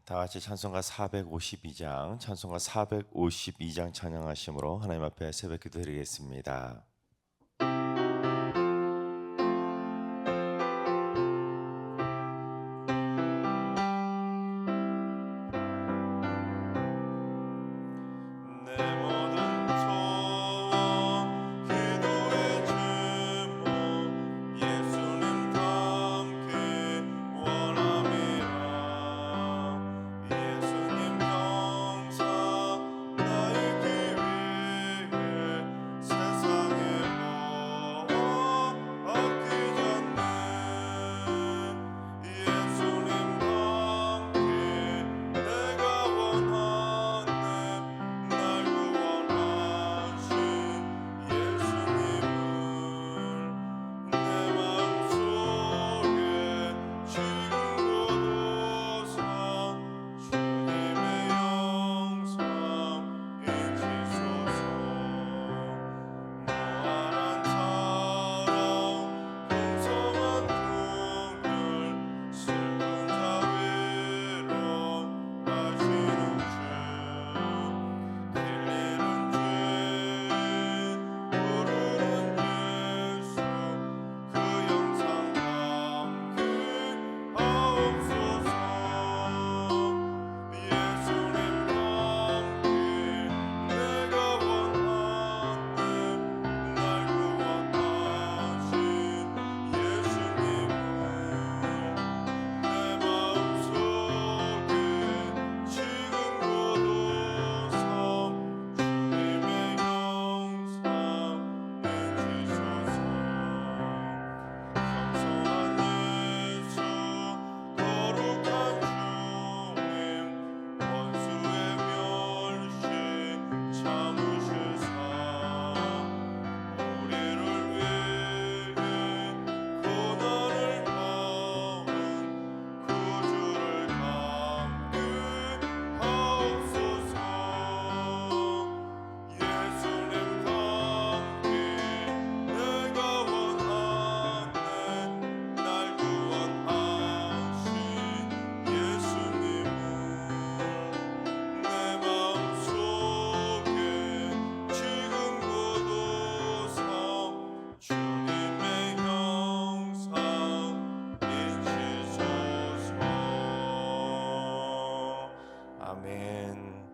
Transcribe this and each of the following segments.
다 같이 찬송가 452장 찬양하심으로 하나님 앞에 새벽 기도드리겠습니다. 아멘.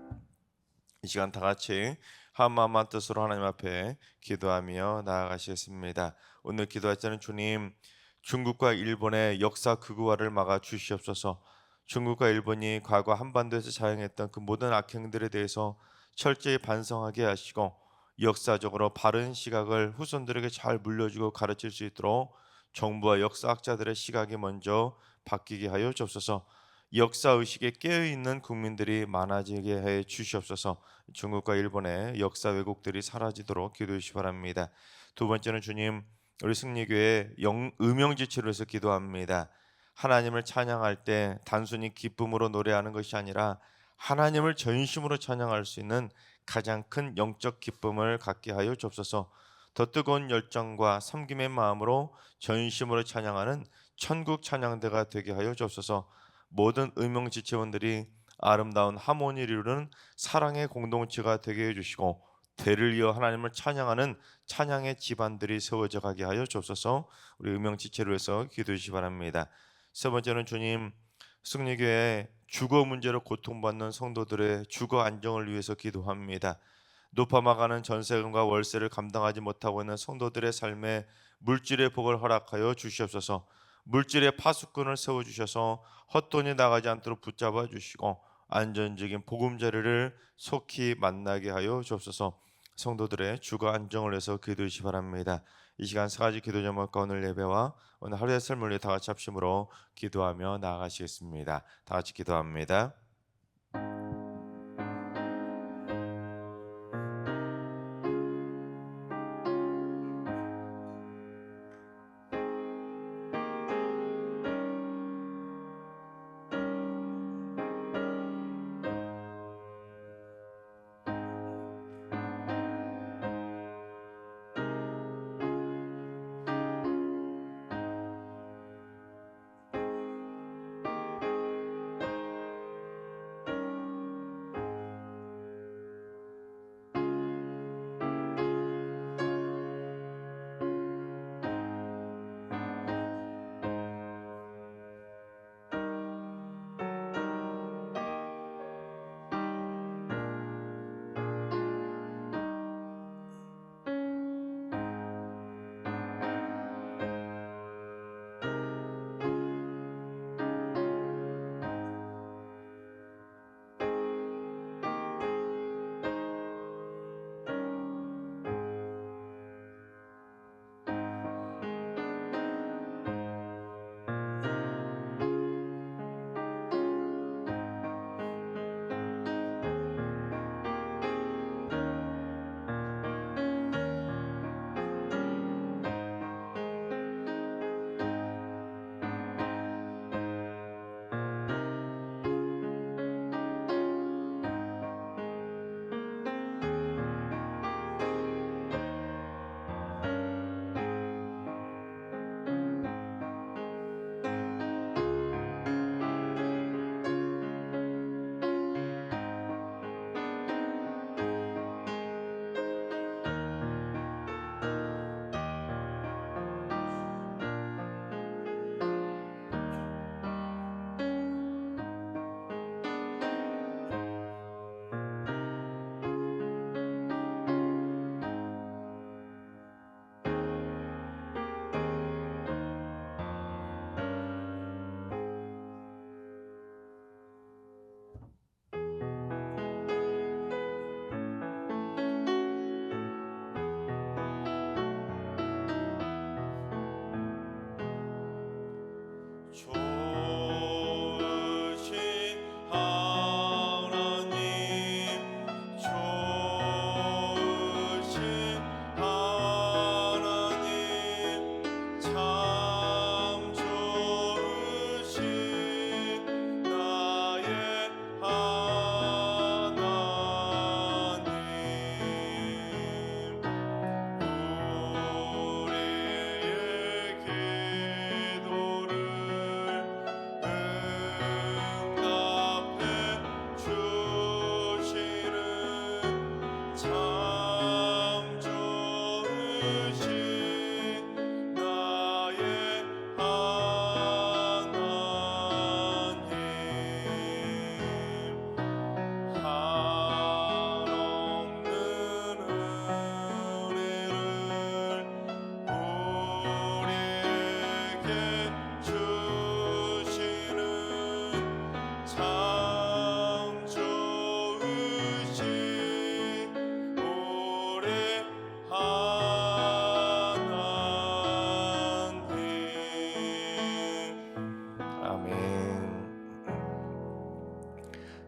이 시간 다 같이 한 마음 한 뜻으로 하나님 앞에 기도하며 나아가시겠습니다. 오늘 기도할 때는 주님, 중국과 일본의 역사 극우화를 막아 주시옵소서. 중국과 일본이 과거 한반도에서 자행했던 그 모든 악행들에 대해서 철저히 반성하게 하시고 역사적으로 바른 시각을 후손들에게 잘 물려주고 가르칠 수 있도록 정부와 역사학자들의 시각이 먼저 바뀌게 하여 주옵소서. 역사 의식에 깨어 있는 국민들이 많아지게 해 주시옵소서. 중국과 일본의 역사 왜곡들이 사라지도록 기도해 주시 바랍니다. 두 번째는 주님, 우리 승리교회 음영지체로 해서 기도합니다. 하나님을 찬양할 때 단순히 기쁨으로 노래하는 것이 아니라 하나님을 전심으로 찬양할 수 있는 가장 큰 영적 기쁨을 갖게 하여 주옵소서. 더 뜨거운 열정과 섬김의 마음으로 전심으로 찬양하는 천국 찬양대가 되게 하여 주옵소서. 모든 음영지체원들이 아름다운 하모니를 이루는 사랑의 공동체가 되게 해주시고 대를 이어 하나님을 찬양하는 찬양의 집안들이 세워져 가게 하여 주옵소서. 우리 음영지체로 해서 기도해 주시기 바랍니다. 세 번째는 주님, 승리교회 주거 문제로 고통받는 성도들의 주거 안정을 위해서 기도합니다. 높아마가는 전세금과 월세를 감당하지 못하고 있는 성도들의 삶에 물질의 복을 허락하여 주시옵소서. 물질의 파수꾼을 세워주셔서 헛돈이 나가지 않도록 붙잡아 주시고 안전적인 보금자리를 속히 만나게 하여 주옵소서. 성도들의 주거 안정을 위해서 기도해 주시기 바랍니다. 이 시간 세 가지 기도 제목과 오늘 예배와 오늘 하루의 삶을 위해 다 같이 합심으로 기도하며 나아가시겠습니다. 다 같이 기도합니다.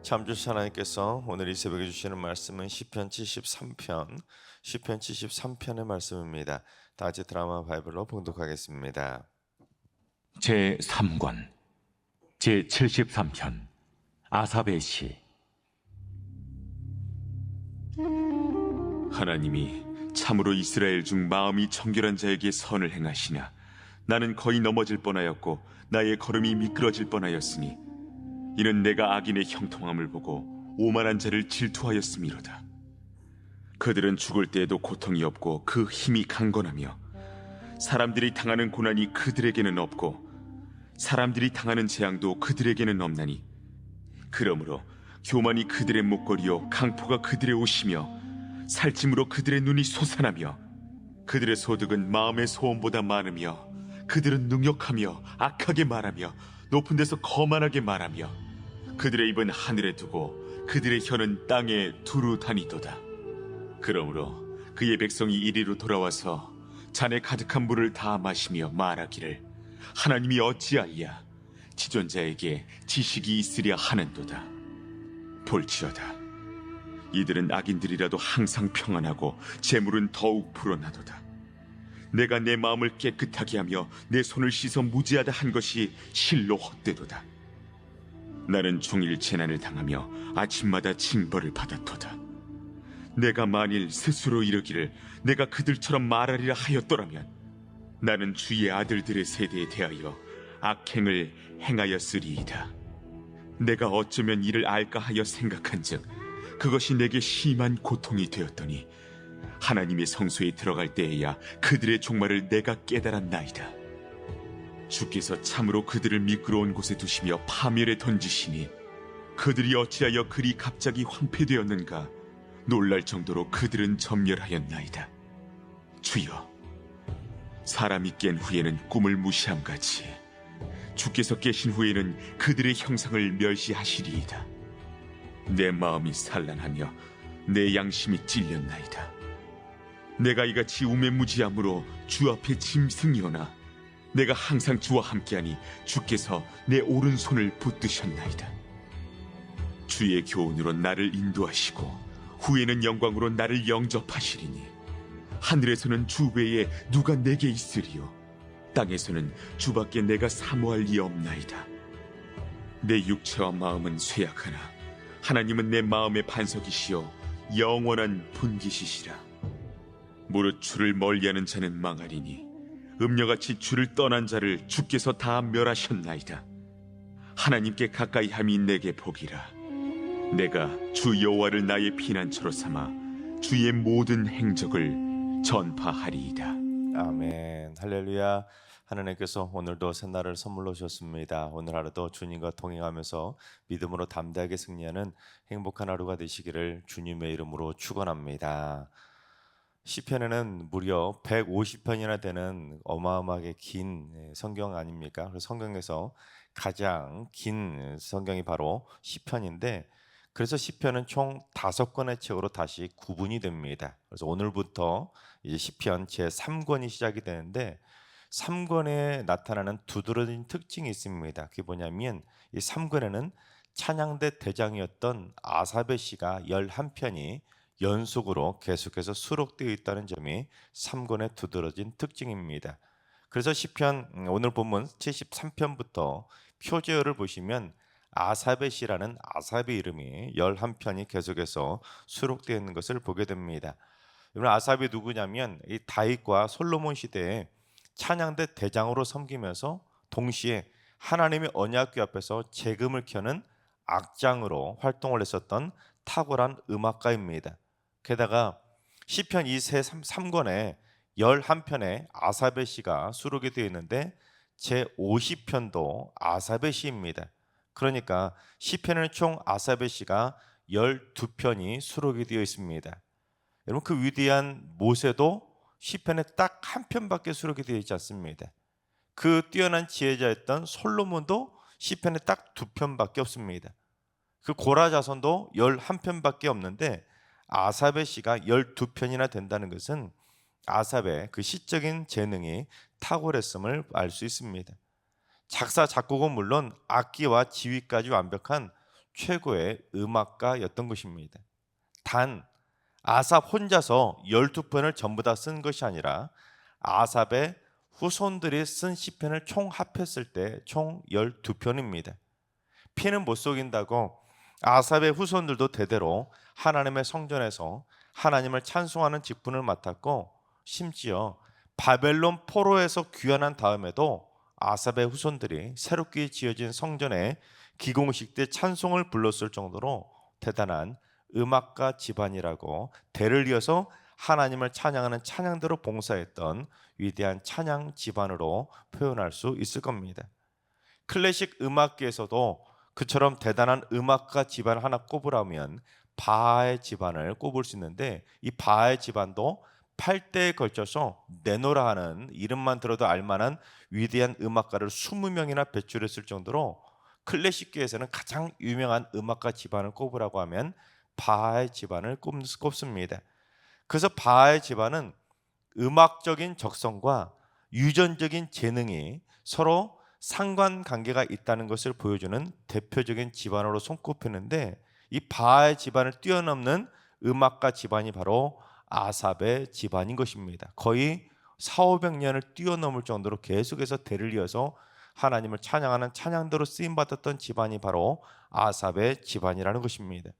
참주신 하나님께서 오늘 이 새벽에 주시는 말씀은 시편 73편의 말씀입니다. 다 같이 드라마 바이블로 봉독하겠습니다. 제3권 제73편 아삽의 시. 하나님이 참으로 이스라엘 중 마음이 정결한 자에게 선을 행하시나 나는 거의 넘어질 뻔하였고 나의 걸음이 미끄러질 뻔하였으니 이는 내가 악인의 형통함을 보고 오만한 자를 질투하였음이로다. 그들은 죽을 때에도 고통이 없고 그 힘이 강건하며 사람들이 당하는 고난이 그들에게는 없고 사람들이 당하는 재앙도 그들에게는 없나니 그러므로 교만이 그들의 목걸이요 강포가 그들의 옷이며 살찜으로 그들의 눈이 솟아나며 그들의 소득은 마음의 소원보다 많으며 그들은 능욕하며 악하게 말하며 높은 데서 거만하게 말하며 그들의 입은 하늘에 두고 그들의 혀는 땅에 두루 다니도다. 그러므로 그의 백성이 이리로 돌아와서 잔에 가득한 물을 다 마시며 말하기를 하나님이 어찌하리야 지존자에게 지식이 있으랴 하는도다. 볼지어다 이들은 악인들이라도 항상 평안하고 재물은 더욱 불어나도다. 내가 내 마음을 깨끗하게 하며 내 손을 씻어 무지하다 한 것이 실로 헛되도다. 나는 종일 재난을 당하며 아침마다 징벌을 받았도다. 내가 만일 스스로 이르기를 내가 그들처럼 말하리라 하였더라면 나는 주의 아들들의 세대에 대하여 악행을 행하였으리이다. 내가 어쩌면 이를 알까 하여 생각한즉 그것이 내게 심한 고통이 되었더니 하나님의 성소에 들어갈 때에야 그들의 종말을 내가 깨달았나이다. 주께서 참으로 그들을 미끄러운 곳에 두시며 파멸에 던지시니 그들이 어찌하여 그리 갑자기 황폐되었는가 놀랄 정도로 그들은 전멸하였나이다. 주여, 사람이 깬 후에는 꿈을 무시함같이 주께서 깨신 후에는 그들의 형상을 멸시하시리이다. 내 마음이 산란하며 내 양심이 찔렸나이다. 내가 이같이 우매무지함으로 주 앞에 짐승이오나 내가 항상 주와 함께하니 주께서 내 오른손을 붙드셨나이다. 주의 교훈으로 나를 인도하시고 후에는 영광으로 나를 영접하시리니 하늘에서는 주 외에 누가 내게 있으리요 땅에서는 주밖에 내가 사모할 리 없나이다. 내 육체와 마음은 쇠약하나 하나님은 내 마음의 반석이시여 영원한 분기시시라. 무릇 주를 멀리하는 자는 망하리니 음녀같이 주를 떠난 자를 주께서 다 멸하셨나이다. 하나님께 가까이 함이 내게 복이라. 내가 주 여호와를 나의 피난처로 삼아 주의 모든 행적을 전파하리이다. 아멘. 할렐루야. 하나님께서 오늘도 새날을 선물로 주셨습니다. 오늘 하루도 주님과 동행하면서 믿음으로 담대하게 승리하는 행복한 하루가 되시기를 주님의 이름으로 축원합니다. 시편에는 무려 150편이나 되는 어마어마하게 긴 성경 아닙니까? 그래서 성경에서 가장 긴 성경이 바로 시편인데, 그래서 시편은 총 5권의 책으로 다시 구분이 됩니다. 그래서 오늘부터 이제 시편 제3권이 시작이 되는데 3권에 나타나는 두드러진 특징이 있습니다. 그게 뭐냐면 이 3권에는 찬양대 대장이었던 아삽의 시가 11편이 연속으로 계속해서 수록되어 있다는 점이 3권의 두드러진 특징입니다. 그래서 시편 오늘 본문 73편부터 표제어를 보시면 아삽의 시라는 아삽의 이름이 11편이 계속해서 수록되어 있는 것을 보게 됩니다. 여러분, 아삽이 누구냐면 이 다윗과 솔로몬 시대에 찬양대 대장으로 섬기면서 동시에 하나님의 언약궤 앞에서 재금을 켜는 악장으로 활동을 했었던 탁월한 음악가입니다. 게다가 시편 이 세 3권에 11편의 아삽의 시가 수록이 되어 있는데 제50편도 아삽의 시입니다. 그러니까 시편에는 총 아삽의 시가 12편이 수록이 되어 있습니다. 여러분, 그 위대한 모세도 시편에 딱 한 편밖에 수록이 되어 있지 않습니다. 그 뛰어난 지혜자였던 솔로몬도 시편에 딱 2편밖에 없습니다. 그 고라 자손도 11편밖에 없는데 아삽의 시가 12편이나 된다는 것은 아삽의 그 시적인 재능이 탁월했음을 알 수 있습니다. 작사 작곡은 물론 악기와 지휘까지 완벽한 최고의 음악가였던 것입니다. 단 아삽 혼자서 12편을 전부 다 쓴 것이 아니라 아삽의 후손들이 쓴 시편을 총 합했을 때 총 12편입니다. 피는 못 속인다고 아삽의 후손들도 대대로 하나님의 성전에서 하나님을 찬송하는 직분을 맡았고, 심지어 바벨론 포로에서 귀환한 다음에도 아삽의 후손들이 새롭게 지어진 성전에 기공식 때 찬송을 불렀을 정도로 대단한 음악가 집안이라고 대를 이어서 하나님을 찬양하는 찬양대로 봉사했던 위대한 찬양 집안으로 표현할 수 있을 겁니다. 클래식 음악계에서도 그처럼 대단한 음악가 집안 하나 꼽으라면 바하의 집안을 꼽을 수 있는데, 이 바하의 집안도 8대에 걸쳐서 네노라 하는 이름만 들어도 알만한 위대한 음악가를 20명이나 배출했을 정도로 클래식계에서는 가장 유명한 음악가 집안을 꼽으라고 하면 바하의 집안을 꼽습니다. 그래서 바하의 집안은 음악적인 적성과 유전적인 재능이 서로 상관관계가 있다는 것을 보여주는 대표적인 집안으로 손꼽히는데, 이 바하의 집안을 뛰어넘는 음악가 집안이 바로 아삽의 집안인 것입니다. 거의 400~500년을 뛰어넘을 정도로 계속해서 대를 이어서 하나님을 찬양하는 찬양대로 쓰임받았던 집안이 바로 아삽의 집안이라는 것입니다.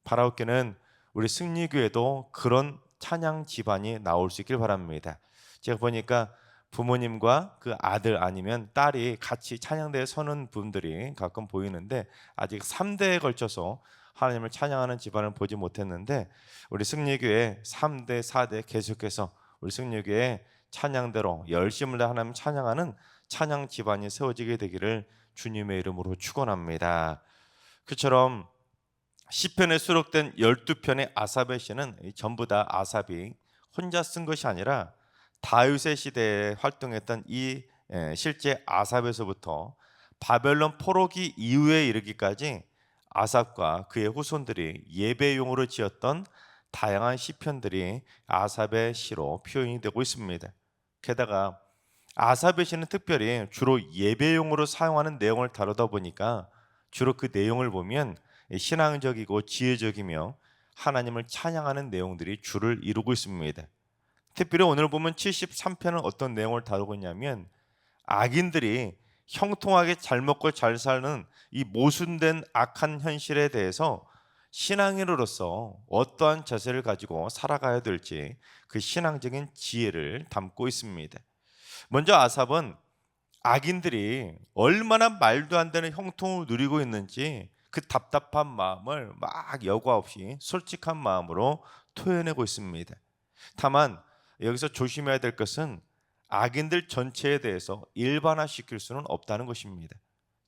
바라옵기는 우리 승리교회도 그런 찬양 집안이 나올 수 있길 바랍니다. 제가 보니까 부모님과 그 아들 아니면 딸이 같이 찬양대에 서는 분들이 가끔 보이는데, 아직 3대에 걸쳐서 하나님을 찬양하는 집안을 보지 못했는데, 우리 승리교회 3대, 4대 계속해서 우리 승리교회 찬양대로 열심을 다해 하나님 찬양하는 찬양 집안이 세워지게 되기를 주님의 이름으로 축원합니다. 그처럼 시편에 수록된 12편의 아삽의 시는 전부 다 아삽이 혼자 쓴 것이 아니라 다윗의 시대에 활동했던 이 실제 아삽에서부터 바벨론 포로기 이후에 이르기까지 아삽과 그의 후손들이 예배용으로 지었던 다양한 시편들이 아삽의 시로 표현이 되고 있습니다. 게다가 아삽의 시는 특별히 주로 예배용으로 사용하는 내용을 다루다 보니까 주로 그 내용을 보면 신앙적이고 지혜적이며 하나님을 찬양하는 내용들이 주를 이루고 있습니다. 특별히 오늘 보면 73편은 어떤 내용을 다루고 있냐면, 악인들이 형통하게 잘 먹고 잘 사는 이 모순된 악한 현실에 대해서 신앙인으로서 어떠한 자세를 가지고 살아가야 될지 그 신앙적인 지혜를 담고 있습니다. 먼저 아삽은 악인들이 얼마나 말도 안 되는 형통을 누리고 있는지 그 답답한 마음을 막 여과 없이 솔직한 마음으로 토해내고 있습니다. 다만 여기서 조심해야 될 것은 악인들 전체에 대해서 일반화시킬 수는 없다는 것입니다.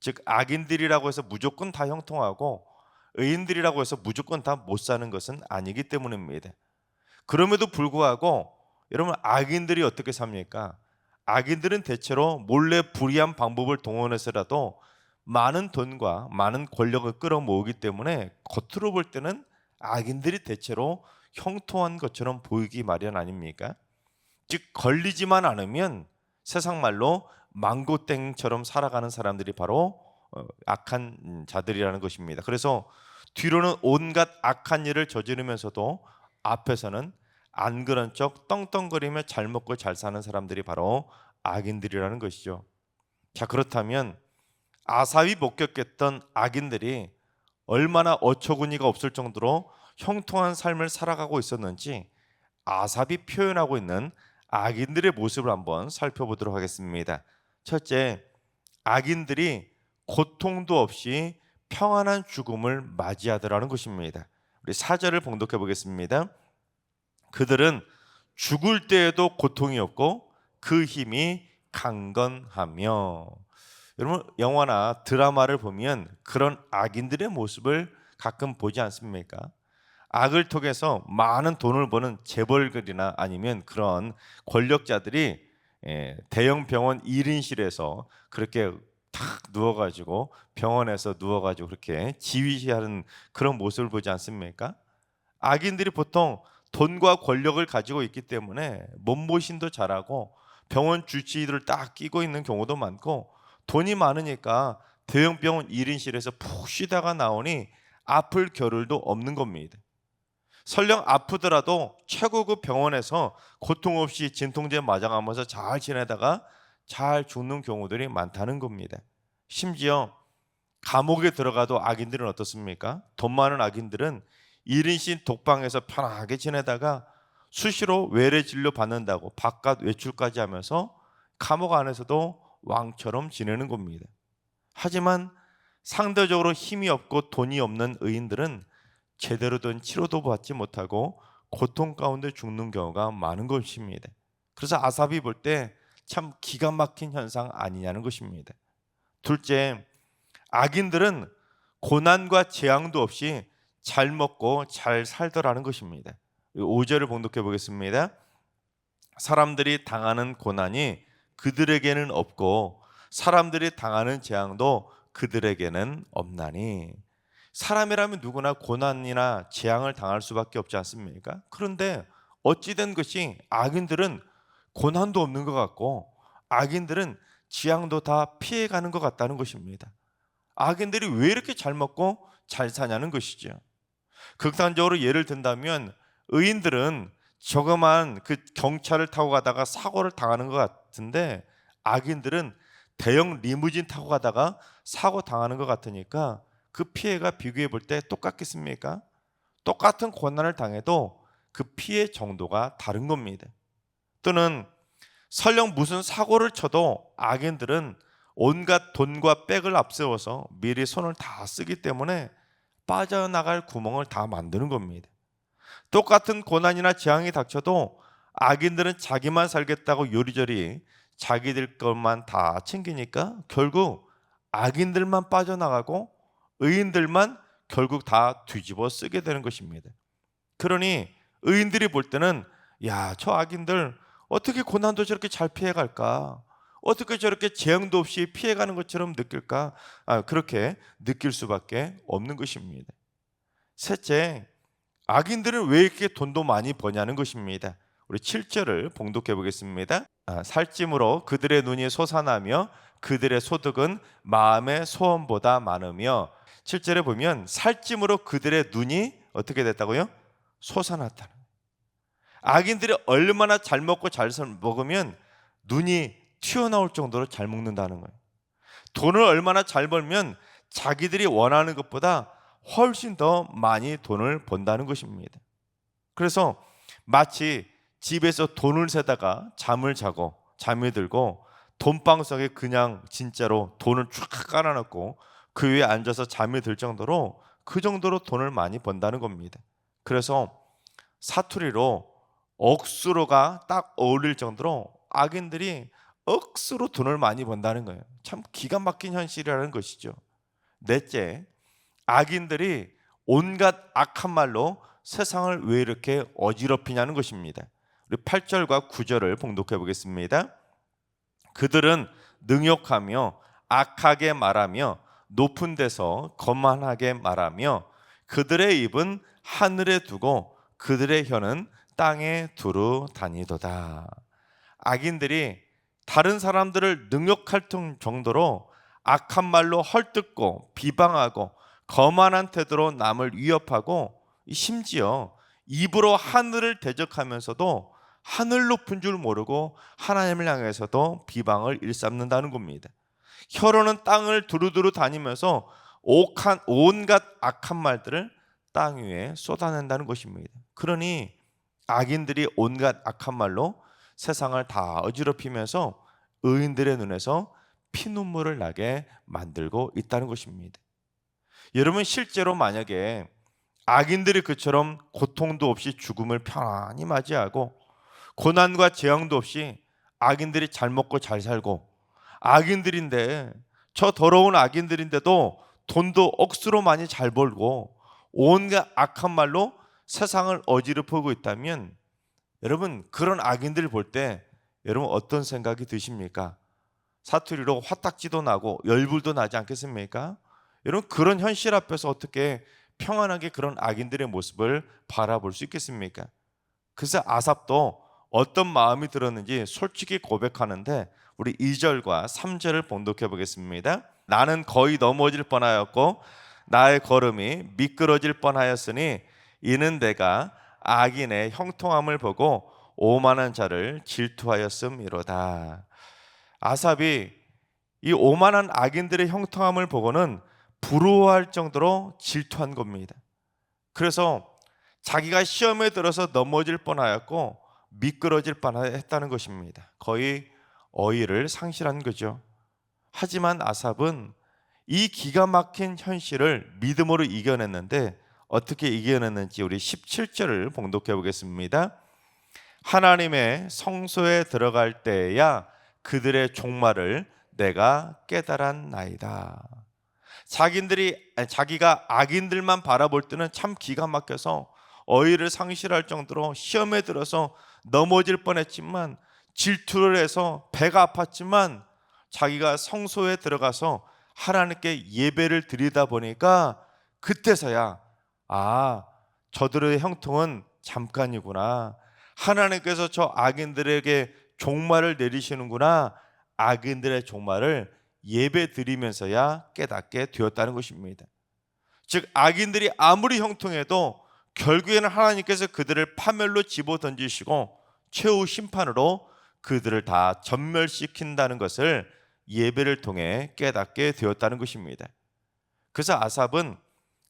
즉 악인들이라고 해서 무조건 다 형통하고 의인들이라고 해서 무조건 다 못 사는 것은 아니기 때문입니다. 그럼에도 불구하고 여러분, 악인들이 어떻게 삽니까? 악인들은 대체로 몰래 불의한 방법을 동원해서라도 많은 돈과 많은 권력을 끌어모으기 때문에 겉으로 볼 때는 악인들이 대체로 형통한 것처럼 보이기 마련 아닙니까? 즉 걸리지만 않으면 세상 말로 망고땡처럼 살아가는 사람들이 바로 악한 자들이라는 것입니다. 그래서 뒤로는 온갖 악한 일을 저지르면서도 앞에서는 안 그런 척 떵떵거리며 잘 먹고 잘 사는 사람들이 바로 악인들이라는 것이죠. 자, 그렇다면 아삽이 목격했던 악인들이 얼마나 어처구니가 없을 정도로 형통한 삶을 살아가고 있었는지 아삽이 표현하고 있는 악인들의 모습을 한번 살펴보도록 하겠습니다. 첫째, 악인들이 고통도 없이 평안한 죽음을 맞이하더라는 것입니다. 우리 4절을 봉독해 보겠습니다. 그들은 죽을 때에도 고통이 없고 그 힘이 강건하며. 여러분, 영화나 드라마를 보면 그런 악인들의 모습을 가끔 보지 않습니까? 악을 통해서 많은 돈을 버는 재벌들이나 아니면 그런 권력자들이 대형 병원 1인실에서 그렇게 탁 누워가지고 병원에서 누워가지고 그렇게 지휘하는 그런 모습을 보지 않습니까? 악인들이 보통 돈과 권력을 가지고 있기 때문에 몸보신도 잘하고 병원 주치의들을 딱 끼고 있는 경우도 많고, 돈이 많으니까 대형 병원 1인실에서 푹 쉬다가 나오니 아플 겨를도 없는 겁니다. 설령 아프더라도 최고급 병원에서 고통 없이 진통제 맞아가면서 잘 지내다가 잘 죽는 경우들이 많다는 겁니다. 심지어 감옥에 들어가도 악인들은 어떻습니까? 돈 많은 악인들은 1인실 독방에서 편하게 지내다가 수시로 외래 진료 받는다고 바깥 외출까지 하면서 감옥 안에서도 왕처럼 지내는 겁니다. 하지만 상대적으로 힘이 없고 돈이 없는 의인들은 제대로 된 치료도 받지 못하고 고통 가운데 죽는 경우가 많은 것입니다. 그래서 아삽이 볼 때 참 기가 막힌 현상 아니냐는 것입니다. 둘째, 악인들은 고난과 재앙도 없이 잘 먹고 잘 살더라는 것입니다. 5절을 봉독해 보겠습니다. 사람들이 당하는 고난이 그들에게는 없고 사람들이 당하는 재앙도 그들에게는 없나니. 사람이라면 누구나 고난이나 재앙을 당할 수밖에 없지 않습니까? 그런데 어찌된 것이 악인들은 고난도 없는 것 같고 악인들은 재앙도 다 피해가는 것 같다는 것입니다. 악인들이 왜 이렇게 잘 먹고 잘 사냐는 것이죠. 극단적으로 예를 든다면 의인들은 저거만 그 경차를 타고 가다가 사고를 당하는 것 같은데 악인들은 대형 리무진 타고 가다가 사고 당하는 것 같으니까 그 피해가 비교해 볼 때 똑같겠습니까? 똑같은 고난을 당해도 그 피해 정도가 다른 겁니다. 또는 설령 무슨 사고를 쳐도 악인들은 온갖 돈과 백을 앞세워서 미리 손을 다 쓰기 때문에 빠져나갈 구멍을 다 만드는 겁니다. 똑같은 고난이나 재앙이 닥쳐도 악인들은 자기만 살겠다고 요리조리 자기들 것만 다 챙기니까 결국 악인들만 빠져나가고 의인들만 결국 다 뒤집어 쓰게 되는 것입니다. 그러니 의인들이 볼 때는 야, 저 악인들 어떻게 고난도 저렇게 잘 피해갈까? 어떻게 저렇게 재앙도 없이 피해가는 것처럼 느낄까? 그렇게 느낄 수밖에 없는 것입니다. 셋째, 악인들은 왜 이렇게 돈도 많이 버냐는 것입니다. 우리 7절을 봉독해 보겠습니다. 살찜으로 그들의 눈이 솟아나며 그들의 소득은 마음의 소원보다 많으며. 7절에 보면 살찜으로 그들의 눈이 어떻게 됐다고요? 솟아났다는. 악인들이 얼마나 잘 먹고 잘 먹으면 눈이 튀어나올 정도로 잘 먹는다는 거예요. 돈을 얼마나 잘 벌면 자기들이 원하는 것보다 훨씬 더 많이 돈을 번다는 것입니다. 그래서 마치 집에서 돈을 세다가 잠을 자고 잠이 들고 돈방석에 그냥 진짜로 돈을 쫙 깔아놓고 그 위에 앉아서 잠이 들 정도로 그 정도로 돈을 많이 번다는 겁니다. 그래서 사투리로 억수로가 딱 어울릴 정도로 악인들이 억수로 돈을 많이 번다는 거예요. 참 기가 막힌 현실이라는 것이죠. 넷째, 악인들이 온갖 악한 말로 세상을 왜 이렇게 어지럽히냐는 것입니다. 우리 8절과 9절을 봉독해 보겠습니다. 그들은 능욕하며 악하게 말하며 높은 데서 거만하게 말하며 그들의 입은 하늘에 두고 그들의 혀는 땅에 두루 다니도다. 악인들이 다른 사람들을 능욕할 정도로 악한 말로 헐뜯고 비방하고 거만한 태도로 남을 위협하고 심지어 입으로 하늘을 대적하면서도 하늘 높은 줄 모르고 하나님을 향해서도 비방을 일삼는다는 겁니다. 혀로는 땅을 두루두루 다니면서 온갖 악한 말들을 땅 위에 쏟아낸다는 것입니다. 그러니 악인들이 온갖 악한 말로 세상을 다 어지럽히면서 의인들의 눈에서 피눈물을 나게 만들고 있다는 것입니다. 여러분, 실제로 만약에 악인들이 그처럼 고통도 없이 죽음을 편안히 맞이하고 고난과 재앙도 없이 악인들이 잘 먹고 잘 살고 악인들인데 저 더러운 악인들인데도 돈도 억수로 많이 잘 벌고 온갖 악한 말로 세상을 어지럽히고 있다면 여러분, 그런 악인들을 볼 때 여러분 어떤 생각이 드십니까? 사투리로 화딱지도 나고 열불도 나지 않겠습니까? 여러분, 그런 현실 앞에서 어떻게 평안하게 그런 악인들의 모습을 바라볼 수 있겠습니까? 그래서 아삽도 어떤 마음이 들었는지 솔직히 고백하는데 우리 2절과 3절을 봉독해 보겠습니다. 나는 거의 넘어질 뻔하였고 나의 걸음이 미끄러질 뻔하였으니 이는 내가 악인의 형통함을 보고 오만한 자를 질투하였음이로다. 아삽이 이 오만한 악인들의 형통함을 보고는 부러워할 정도로 질투한 겁니다. 그래서 자기가 시험에 들어서 넘어질 뻔하였고 미끄러질 뻔했다는 것입니다. 거의 어의를 상실한 거죠. 하지만 아삽은 이 기가 막힌 현실을 믿음으로 이겨냈는데 어떻게 이겨냈는지 우리 17절을 봉독해 보겠습니다. 하나님의 성소에 들어갈 때야 그들의 종말을 내가 깨달았나이다. 자기가 악인들만 바라볼 때는 참 기가 막혀서 어의를 상실할 정도로 시험에 들어서 넘어질 뻔했지만 질투를 해서 배가 아팠지만 자기가 성소에 들어가서 하나님께 예배를 드리다 보니까 그때서야 저들의 형통은 잠깐이구나. 하나님께서 저 악인들에게 종말을 내리시는구나. 악인들의 종말을 예배 드리면서야 깨닫게 되었다는 것입니다. 즉 악인들이 아무리 형통해도 결국에는 하나님께서 그들을 파멸로 집어던지시고 최후 심판으로 그들을 다 전멸시킨다는 것을 예배를 통해 깨닫게 되었다는 것입니다. 그래서 아삽은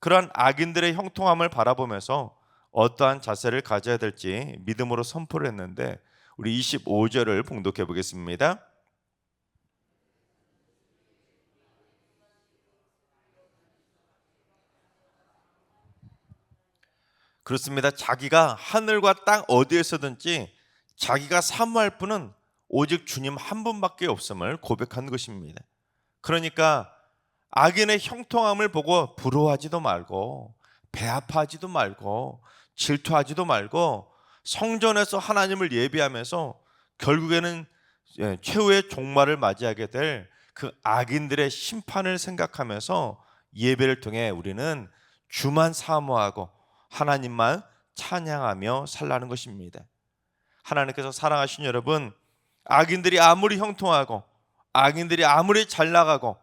그러한 악인들의 형통함을 바라보면서 어떠한 자세를 가져야 될지 믿음으로 선포를 했는데 우리 25절을 봉독해 보겠습니다. 그렇습니다. 자기가 하늘과 땅 어디에서든지 자기가 사모할 분은 오직 주님 한 분밖에 없음을 고백한 것입니다. 그러니까 악인의 형통함을 보고 부러워하지도 말고 배 아파하지도 말고 질투하지도 말고 성전에서 하나님을 예배하면서 결국에는 최후의 종말을 맞이하게 될 그 악인들의 심판을 생각하면서 예배를 통해 우리는 주만 사모하고 하나님만 찬양하며 살라는 것입니다. 하나님께서 사랑하신 여러분, 악인들이 아무리 형통하고 악인들이 아무리 잘 나가고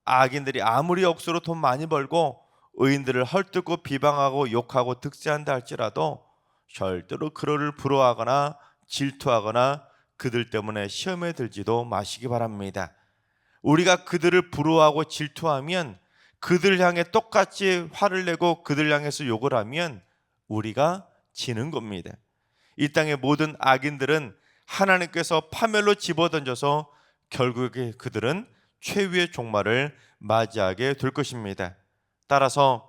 악인들이 아무리 억수로 돈 많이 벌고 의인들을 헐뜯고 비방하고 욕하고 득세한다 할지라도 절대로 그들을 부러워하거나 질투하거나 그들 때문에 시험에 들지도 마시기 바랍니다. 우리가 그들을 부러워하고 질투하면 그들 향해 똑같이 화를 내고 그들 향해서 욕을 하면 우리가 지는 겁니다. 이 땅의 모든 악인들은 하나님께서 파멸로 집어던져서 결국에 그들은 최후의 종말을 맞이하게 될 것입니다. 따라서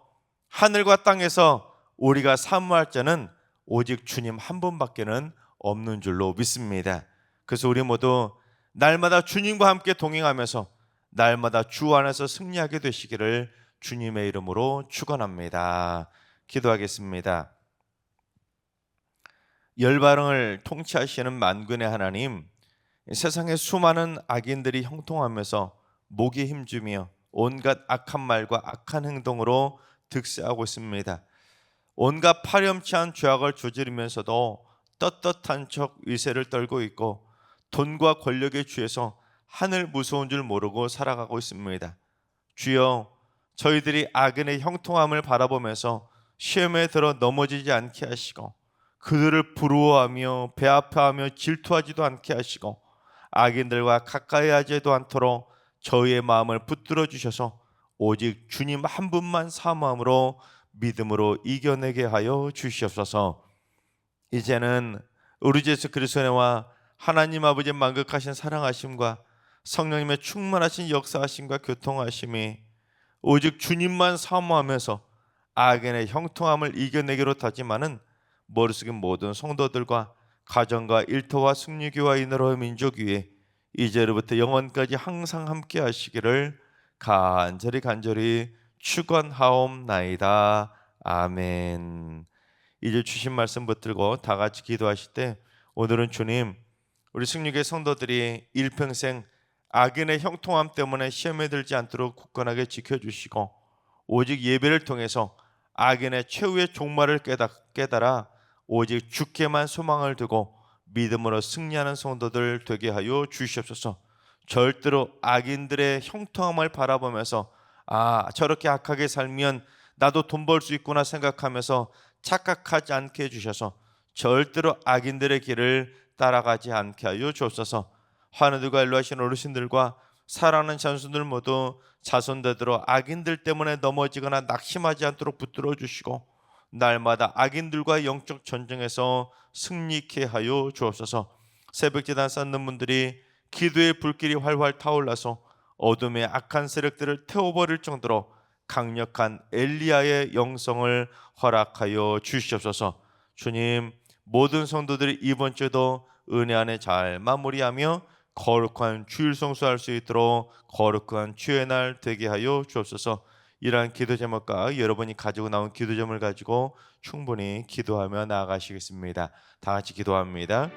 하늘과 땅에서 우리가 사모할 자는 오직 주님 한 분밖에는 없는 줄로 믿습니다. 그래서 우리 모두 날마다 주님과 함께 동행하면서 날마다 주 안에서 승리하게 되시기를 주님의 이름으로 축원합니다. 기도하겠습니다. 열방을 통치하시는 만군의 하나님, 세상의 수많은 악인들이 형통하면서 목에 힘주며 온갖 악한 말과 악한 행동으로 득세하고 있습니다. 온갖 파렴치한 죄악을 저지르면서도 떳떳한 척 위세를 떨고 있고 돈과 권력에 취해서 하늘 무서운 줄 모르고 살아가고 있습니다. 주여, 저희들이 악인의 형통함을 바라보면서 시험에 들어 넘어지지 않게 하시고 그들을 부러워하며 배아파하며 질투하지도 않게 하시고 악인들과 가까이 하지도 않도록 저희의 마음을 붙들어 주셔서 오직 주님 한 분만 사모함으로 믿음으로 이겨내게 하여 주시옵소서. 이제는 우리 주 예수 그리스도와 하나님 아버지의 만극하신 사랑하심과 성령님의 충만하신 역사하심과 교통하심이 오직 주님만 사모하면서 악인의 형통함을 이겨내기로 다짐하는 머릿속의 모든 성도들과 가정과 일터와 승리교와 인으로 민족 위에 이제로부터 영원까지 항상 함께 하시기를 간절히 축원하옵나이다. 아멘. 이제 주신 말씀 붙들고 다 같이 기도하실 때 오늘은 주님, 우리 승리교회 성도들이 일평생 악인의 형통함 때문에 시험에 들지 않도록 굳건하게 지켜주시고 오직 예배를 통해서 악인의 최후의 종말을 깨달아 오직 주께만 소망을 두고 믿음으로 승리하는 성도들 되게 하여 주시옵소서. 절대로 악인들의 형통함을 바라보면서 저렇게 악하게 살면 나도 돈 벌 수 있구나 생각하면서 착각하지 않게 해주셔서 절대로 악인들의 길을 따라가지 않게 하여 주옵소서. 하늘들과 인도하신 어르신들과 사랑하는 자손들 모두 자손되도록 악인들 때문에 넘어지거나 낙심하지 않도록 붙들어 주시고 날마다 악인들과 영적 전쟁에서 승리케 하여 주옵소서. 새벽제단 쌓는 분들이 기도의 불길이 활활 타올라서 어둠의 악한 세력들을 태워버릴 정도로 강력한 엘리야의 영성을 허락하여 주시옵소서. 주님, 모든 성도들이 이번 주도 은혜 안에 잘 마무리하며 거룩한 주일 성수할 수 있도록 거룩한 주의 날 되게 하여 주옵소서. 이러한 기도 제목과 여러분이 가지고 나온 기도 제목을 가지고 충분히 기도하며 나아가시겠습니다. 다 같이 기도합니다.